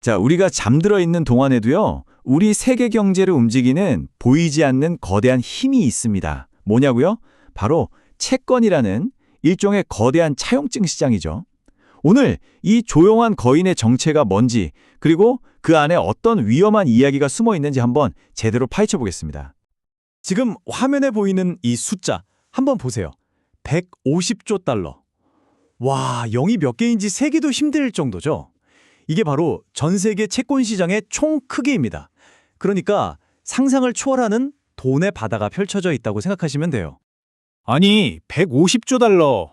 자, 우리가 잠들어 있는 동안에도요, 우리 세계 경제를 움직이는 보이지 않는 거대한 힘이 있습니다. 뭐냐고요? 바로 채권이라는 일종의 거대한 차용증 시장이죠. 오늘 이 조용한 거인의 정체가 뭔지, 그리고 그 안에 어떤 위험한 이야기가 숨어 있는지 한번 제대로 파헤쳐 보겠습니다. 지금 화면에 보이는 이 숫자 한번 보세요. 150조 달러. 와, 0이 몇 개인지 세기도 힘들 정도죠. 이게 바로 전 세계 채권 시장의 총 크기입니다. 그러니까 상상을 초월하는 돈의 바다가 펼쳐져 있다고 생각하시면 돼요. 아니, 150조 달러.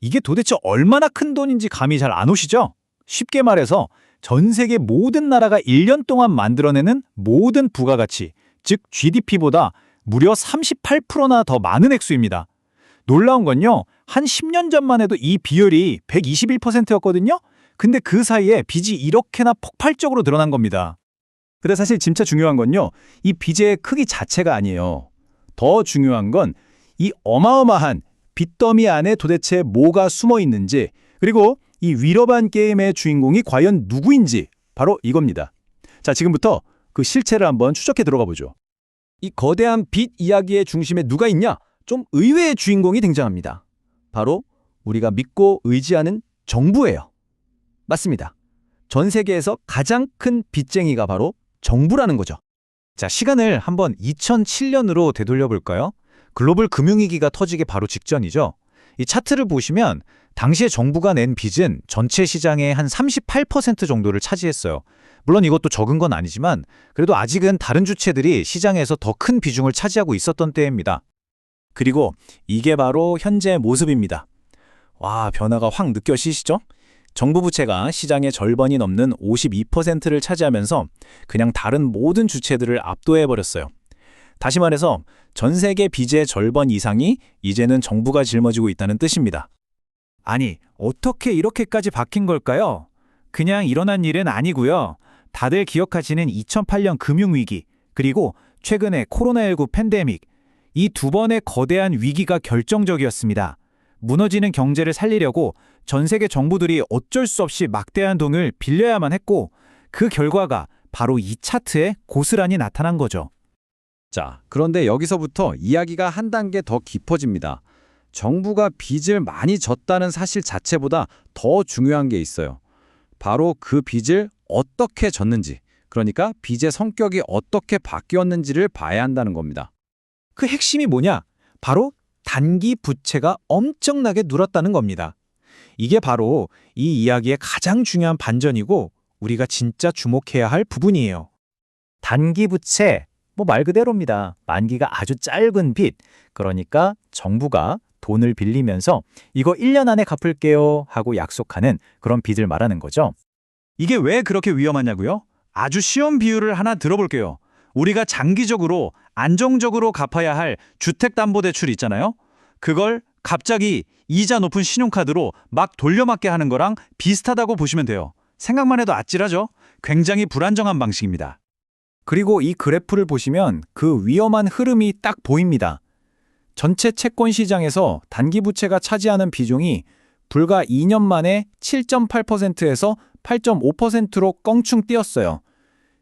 이게 도대체 얼마나 큰 돈인지 감이 잘 안 오시죠? 쉽게 말해서 전 세계 모든 나라가 1년 동안 만들어내는 모든 부가가치, 즉 GDP보다 무려 38%나 더 많은 액수입니다. 놀라운 건요, 한 10년 전만 해도 이 비율이 121%였거든요? 근데 그 사이에 빚이 이렇게나 폭발적으로 늘어난 겁니다. 근데 사실 진짜 중요한 건요, 이 빚의 크기 자체가 아니에요. 더 중요한 건 이 어마어마한 빚더미 안에 도대체 뭐가 숨어 있는지, 그리고 이 위험한 게임의 주인공이 과연 누구인지, 바로 이겁니다. 자, 지금부터 그 실체를 한번 추적해 들어가 보죠. 이 거대한 빚 이야기의 중심에 누가 있냐? 좀 의외의 주인공이 등장합니다. 바로 우리가 믿고 의지하는 정부예요. 맞습니다. 전 세계에서 가장 큰 빚쟁이가 바로 정부라는 거죠. 자, 시간을 한번 2007년으로 되돌려 볼까요? 글로벌 금융위기가 터지기 바로 직전이죠. 이 차트를 보시면 당시에 정부가 낸 빚은 전체 시장의 한 38% 정도를 차지했어요. 물론 이것도 적은 건 아니지만 그래도 아직은 다른 주체들이 시장에서 더 큰 비중을 차지하고 있었던 때입니다. 그리고 이게 바로 현재 모습입니다. 와, 변화가 확 느껴지시죠? 정부 부채가 시장의 절반이 넘는 52%를 차지하면서 그냥 다른 모든 주체들을 압도해버렸어요. 다시 말해서 전 세계 빚의 절반 이상이 이제는 정부가 짊어지고 있다는 뜻입니다. 아니, 어떻게 이렇게까지 바뀐 걸까요? 그냥 일어난 일은 아니고요. 다들 기억하시는 2008년 금융위기, 그리고 최근에 코로나19 팬데믹, 이 두 번의 거대한 위기가 결정적이었습니다. 무너지는 경제를 살리려고 전 세계 정부들이 어쩔 수 없이 막대한 돈을 빌려야만 했고, 그 결과가 바로 이 차트에 고스란히 나타난 거죠. 자, 그런데 여기서부터 이야기가 한 단계 더 깊어집니다. 정부가 빚을 많이 졌다는 사실 자체보다 더 중요한 게 있어요. 바로 그 빚을 어떻게 졌는지, 그러니까 빚의 성격이 어떻게 바뀌었는지를 봐야 한다는 겁니다. 그 핵심이 뭐냐? 바로 단기 부채가 엄청나게 늘었다는 겁니다. 이게 바로 이 이야기의 가장 중요한 반전이고 우리가 진짜 주목해야 할 부분이에요. 단기 부채, 말 그대로입니다. 만기가 아주 짧은 빚. 그러니까 정부가 돈을 빌리면서 이거 1년 안에 갚을게요 하고 약속하는 그런 빚을 말하는 거죠. 이게 왜 그렇게 위험하냐고요? 아주 쉬운 비유를 하나 들어볼게요. 우리가 장기적으로 안정적으로 갚아야 할 주택담보대출 있잖아요. 그걸 갑자기 이자 높은 신용카드로 막 돌려막게 하는 거랑 비슷하다고 보시면 돼요. 생각만 해도 아찔하죠? 굉장히 불안정한 방식입니다. 그리고 이 그래프를 보시면 그 위험한 흐름이 딱 보입니다. 전체 채권 시장에서 단기 부채가 차지하는 비중이 불과 2년 만에 7.8%에서 8.5%로 껑충 뛰었어요.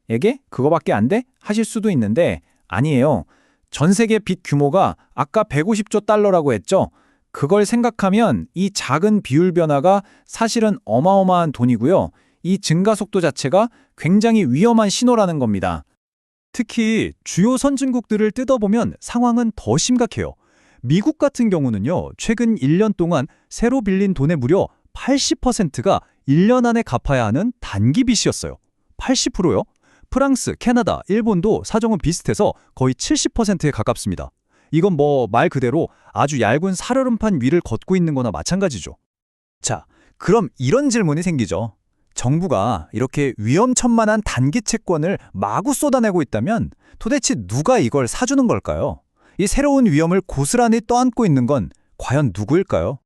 이게 그거밖에 안 돼? 하실 수도 있는데 아니에요. 전 세계 빚 규모가 아까 150조 달러라고 했죠? 그걸 생각하면 이 작은 비율 변화가 사실은 어마어마한 돈이고요. 이 증가 속도 자체가 굉장히 위험한 신호라는 겁니다. 특히 주요 선진국들을 뜯어보면 상황은 더 심각해요. 미국 같은 경우는요, 최근 1년 동안 새로 빌린 돈의 무려 80%가 1년 안에 갚아야 하는 단기 빚이었어요. 80%요? 프랑스, 캐나다, 일본도 사정은 비슷해서 거의 70%에 가깝습니다. 이건 말 그대로 아주 얇은 살얼음판 위를 걷고 있는 거나 마찬가지죠. 자, 그럼 이런 질문이 생기죠. 정부가 이렇게 위험천만한 단기 채권을 마구 쏟아내고 있다면 도대체 누가 이걸 사주는 걸까요? 이 새로운 위험을 고스란히 떠안고 있는 건 과연 누구일까요?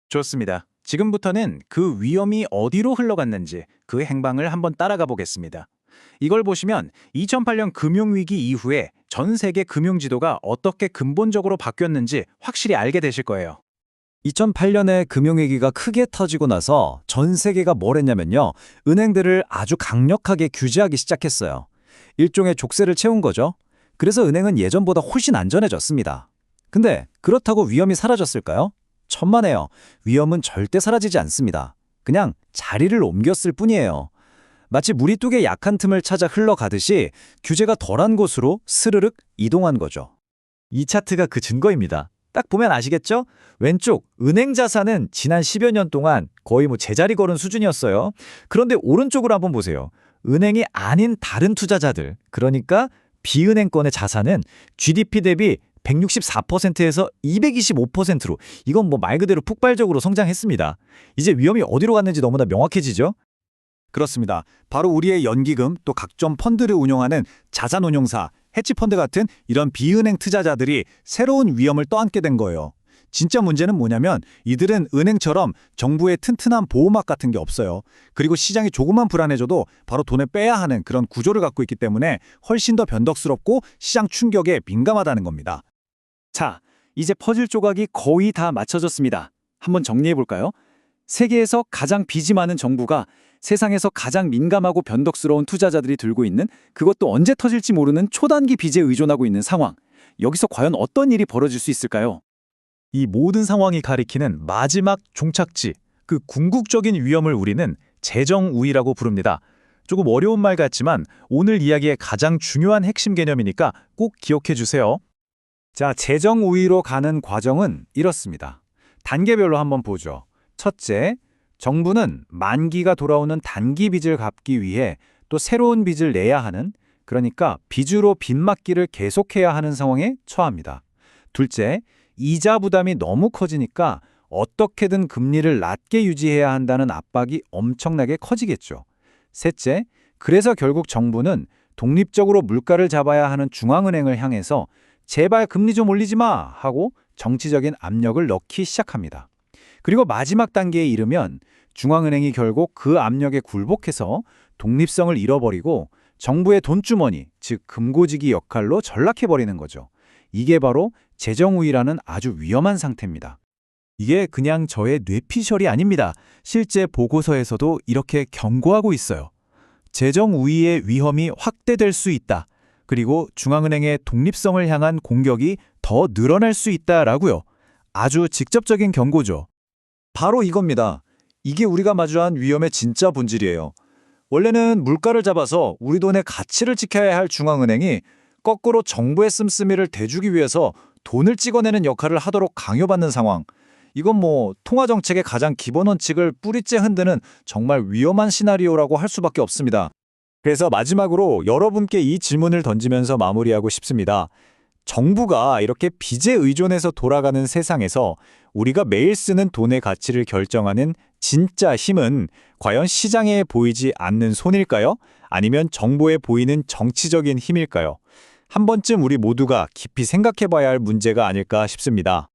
좋습니다. 지금부터는 그 위험이 어디로 흘러갔는지 그 행방을 한번 따라가 보겠습니다. 이걸 보시면 2008년 금융위기 이후에 전 세계 금융지도가 어떻게 근본적으로 바뀌었는지 확실히 알게 되실 거예요. 2008년에 금융위기가 크게 터지고 나서 전 세계가 뭘 했냐면요. 은행들을 아주 강력하게 규제하기 시작했어요. 일종의 족쇄를 채운 거죠. 그래서 은행은 예전보다 훨씬 안전해졌습니다. 근데 그렇다고 위험이 사라졌을까요? 천만에요. 위험은 절대 사라지지 않습니다. 그냥 자리를 옮겼을 뿐이에요. 마치 물이 뚝에 약한 틈을 찾아 흘러가듯이 규제가 덜한 곳으로 스르륵 이동한 거죠. 이 차트가 그 증거입니다. 딱 보면 아시겠죠? 왼쪽 은행 자산은 지난 10여 년 동안 거의 제자리 걸은 수준이었어요. 그런데 오른쪽으로 한번 보세요. 은행이 아닌 다른 투자자들, 그러니까 비은행권의 자산은 GDP 대비 164%에서 225%로 이건 말 그대로 폭발적으로 성장했습니다. 이제 위험이 어디로 갔는지 너무나 명확해지죠? 그렇습니다. 바로 우리의 연기금 또 각종 펀드를 운용하는 자산운용사, 해치펀드 같은 이런 비은행 투자자들이 새로운 위험을 떠안게 된 거예요. 진짜 문제는 뭐냐면 이들은 은행처럼 정부의 튼튼한 보호막 같은 게 없어요. 그리고 시장이 조금만 불안해져도 바로 돈을 빼야 하는 그런 구조를 갖고 있기 때문에 훨씬 더 변덕스럽고 시장 충격에 민감하다는 겁니다. 자, 이제 퍼즐 조각이 거의 다 맞춰졌습니다. 한번 정리해 볼까요? 세계에서 가장 빚이 많은 정부가 세상에서 가장 민감하고 변덕스러운 투자자들이 들고 있는, 그것도 언제 터질지 모르는 초단기 빚에 의존하고 있는 상황. 여기서 과연 어떤 일이 벌어질 수 있을까요? 이 모든 상황이 가리키는 마지막 종착지, 그 궁극적인 위험을 우리는 재정 우위라고 부릅니다. 조금 어려운 말 같지만 오늘 이야기의 가장 중요한 핵심 개념이니까 꼭 기억해 주세요. 자, 재정 우위로 가는 과정은 이렇습니다. 단계별로 한번 보죠. 첫째, 정부는 만기가 돌아오는 단기 빚을 갚기 위해 또 새로운 빚을 내야 하는, 그러니까 빚으로 빚 막기를 계속해야 하는 상황에 처합니다. 둘째, 이자 부담이 너무 커지니까 어떻게든 금리를 낮게 유지해야 한다는 압박이 엄청나게 커지겠죠. 셋째, 그래서 결국 정부는 독립적으로 물가를 잡아야 하는 중앙은행을 향해서 제발 금리 좀 올리지 마 하고 정치적인 압력을 넣기 시작합니다. 그리고 마지막 단계에 이르면 중앙은행이 결국 그 압력에 굴복해서 독립성을 잃어버리고 정부의 돈주머니, 즉 금고지기 역할로 전락해버리는 거죠. 이게 바로 재정우위라는 아주 위험한 상태입니다. 이게 그냥 저의 뇌피셜이 아닙니다. 실제 보고서에서도 이렇게 경고하고 있어요. 재정우위의 위험이 확대될 수 있다. 그리고 중앙은행의 독립성을 향한 공격이 더 늘어날 수 있다라고요. 아주 직접적인 경고죠. 바로 이겁니다. 이게 우리가 마주한 위험의 진짜 본질이에요. 원래는 물가를 잡아서 우리 돈의 가치를 지켜야 할 중앙은행이 거꾸로 정부의 씀씀이를 대주기 위해서 돈을 찍어내는 역할을 하도록 강요받는 상황. 이건 통화정책의 가장 기본 원칙을 뿌리째 흔드는 정말 위험한 시나리오라고 할 수밖에 없습니다. 그래서 마지막으로 여러분께 이 질문을 던지면서 마무리하고 싶습니다. 정부가 이렇게 빚에 의존해서 돌아가는 세상에서 우리가 매일 쓰는 돈의 가치를 결정하는 진짜 힘은 과연 시장에 보이지 않는 손일까요? 아니면 정보에 보이는 정치적인 힘일까요? 한 번쯤 우리 모두가 깊이 생각해 봐야 할 문제가 아닐까 싶습니다.